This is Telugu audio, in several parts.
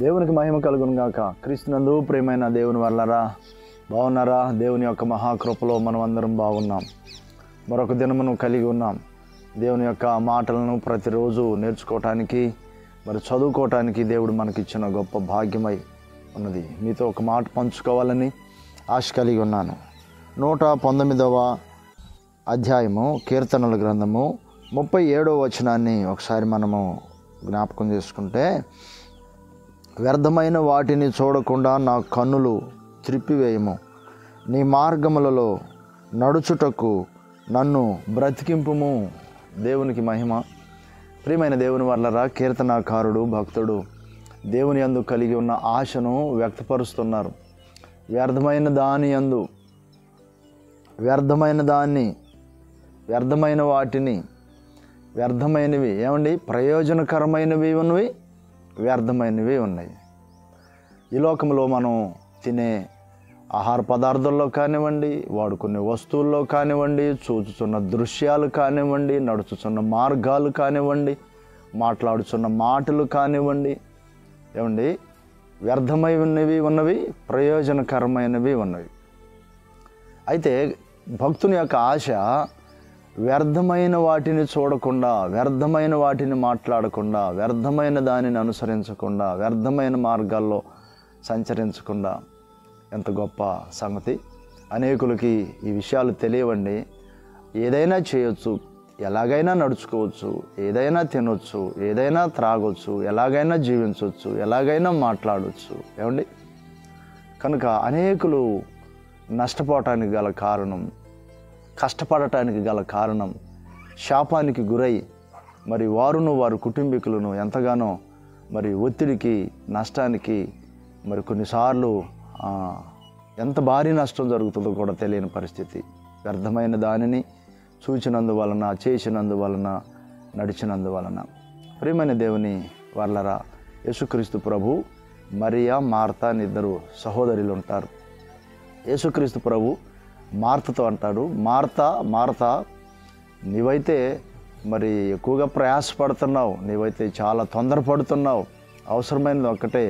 దేవునికి మహిమ కలుగును గాక. క్రీస్తునందు ప్రియమైన దేవుని వాళ్ళరా, బాగున్నారా? దేవుని యొక్క మహాకృపలో మనం అందరం బాగున్నాం. మరొక దినమును కలిగి ఉన్నాం. దేవుని యొక్క మాటలను ప్రతిరోజు నేర్చుకోవటానికి, మరి చదువుకోవటానికి దేవుడు మనకిచ్చిన గొప్ప భాగ్యమై ఉన్నది. మీతో ఒక మాట పంచుకోవాలని ఆశ కలిగి ఉన్నాను. 119వ అధ్యాయము కీర్తనల గ్రంథము 37వ వచనాన్ని ఒకసారి మనము జ్ఞాపకం చేసుకుంటే, వ్యర్థమైన వాటిని చూడకుండా నా కన్నులు త్రిప్పివేయము, నీ మార్గములలో నడుచుటకు నన్ను బ్రతికింపుము. దేవునికి మహిమ. ప్రియమైన దేవుని వాళ్ళరా, కీర్తనాకారుడు, భక్తుడు దేవుని యందు కలిగి ఉన్న ఆశను వ్యక్తపరుస్తున్నారు. వ్యర్థమైన దాన్ని, వ్యర్థమైన వాటిని, వ్యర్థమైనవి ఏమండి, ప్రయోజనకరమైనవి ఉన్నవి, వ్యర్థమైనవి ఉన్నాయి. ఈ లోకంలో మనం తినే ఆహార పదార్థాల్లో కానివ్వండి, వాడుకునే వస్తువుల్లో కానివ్వండి, చూచుచున్న దృశ్యాలు కానివ్వండి, నడుచుచున్న మార్గాలు కానివ్వండి, మాట్లాడుచున్న మాటలు కానివ్వండి, ఏమండి, వ్యర్థమైనవి ఉన్నవి, ప్రయోజనకరమైనవి ఉన్నవి. అయితే భక్తుని యొక్క ఆశ వ్యర్థమైన వాటిని చూడకుండా, వ్యర్థమైన వాటిని మాట్లాడకుండా, వ్యర్థమైన దానిని అనుసరించకుండా, వ్యర్థమైన మార్గాల్లో సంచరించకుండా. ఎంత గొప్ప సంగతి! అనేకులకి ఈ విషయాలు తెలియవండి. ఏదైనా చేయొచ్చు, ఎలాగైనా నడుచుకోవచ్చు, ఏదైనా తినొచ్చు, ఏదైనా త్రాగొచ్చు, ఎలాగైనా జీవించవచ్చు, ఎలాగైనా మాట్లాడవచ్చు. ఏమండి, కనుక అనేకులు నష్టపోవటానికి గల కారణం, కష్టపడటానికి గల కారణం, శాపానికి గురై మరి వారును వారి కుటుంబీకులను ఎంతగానో మరి ఒత్తిడికి, నష్టానికి, మరి కొన్నిసార్లు ఎంత భారీ నష్టం జరుగుతుందో కూడా తెలియని పరిస్థితి. వ్యర్థమైన దానిని చూచినందువలన, చేసినందువలన, నడిచినందువలన. ప్రియమైన దేవుని వాళ్ళరా, యేసుక్రీస్తు ప్రభు, మరియా, మార్తా అని ఇద్దరు సహోదరులు ఉంటారు. యేసుక్రీస్తు ప్రభు మార్తతో అంటాడు, మార్తా, నీవైతే మరి ఎక్కువగా ప్రయాసపడుతున్నావు, నీవైతే చాలా తొందరపడుతున్నావు, అవసరమైనది ఒక్కటే,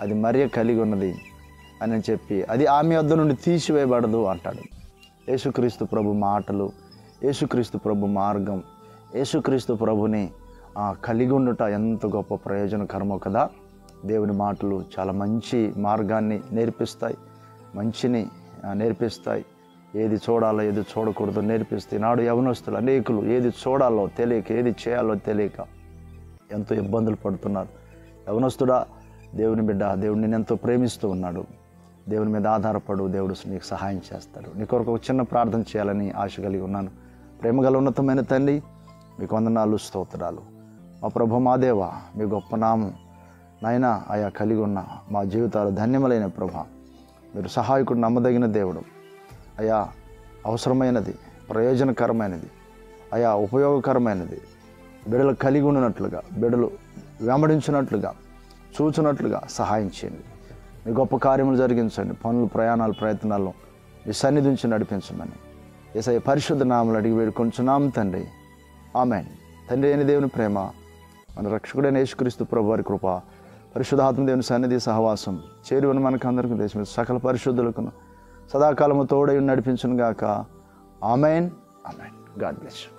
అది మరియ కలిగి ఉన్నది అని చెప్పి అది ఆమె వద్ద నుండి తీసివేయబడదు అంటాడు. యేసుక్రీస్తు ప్రభు మాటలు, యేసుక్రీస్తు ప్రభు మార్గం, యేసుక్రీస్తు ప్రభుని కలిగి ఉండుట ఎంత గొప్ప ప్రయోజనకరమో కదా. దేవుని మాటలు చాలా మంచి మార్గాన్ని నేర్పిస్తాయి, మంచిని నేర్పిస్తాయి. ఏది చూడాలో ఏది చూడకూడదో నేర్పిస్తాయి. నాడు యవనస్తులు అనేకులు ఏది చూడాలో తెలియక, ఏది చేయాలో తెలియక ఎంతో ఇబ్బందులు పడుతున్నారు. యవనస్తుడా, దేవుని బిడ్డ, దేవుడు నేను ఎంతో ప్రేమిస్తూ ఉన్నాడు. దేవుని మీద ఆధారపడు, దేవుడు నీకు సహాయం చేస్తాడు. నీ కొరకు ఒక చిన్న ప్రార్థన చేయాలని ఆశ కలిగి ఉన్నాను. ప్రేమగల ఉన్నతమైన తండ్రి, మీకు వందనాలు, స్తోత్రాలు. మా ప్రభు, మా దేవ, మీ గొప్ప నామం నాయనా అయా కలిగి ఉన్న మా జీవితాలు ధన్యములైన ప్రభా. మీరు సహాయకుడు, నమ్మదగిన దేవుడు అయా. అవసరమైనది, ప్రయోజనకరమైనది అయా, ఉపయోగకరమైనది బిడలు కలిగి ఉన్నట్లుగా, బిడలు వెంబడించినట్లుగా, చూచినట్లుగా సహాయం చేయండి. మీ గొప్ప కార్యములు జరిగించండి. పనులు, ప్రయాణాలు, ప్రయత్నాల్లో మీ సన్నిధి నుంచి నడిపించమని యేసయ్య పరిశుద్ధ నామములో అడిగి వేడుకొంచున్నాం తండ్రి. ఆమేన్. తండ్రి అయిన దేవుని ప్రేమ, మన రక్షకుడైన యేసుక్రీస్తు ప్రభు వారి కృప, పరిశుద్ధాత్మ దేవుని సన్నిధి సహవాసం చేరువని మనకందరికీ దేశం సకల పరిశుద్ధులకు సదాకాలము తోడై నడిపించును గాక. ఆమేన్. ఆమేన్. God bless you.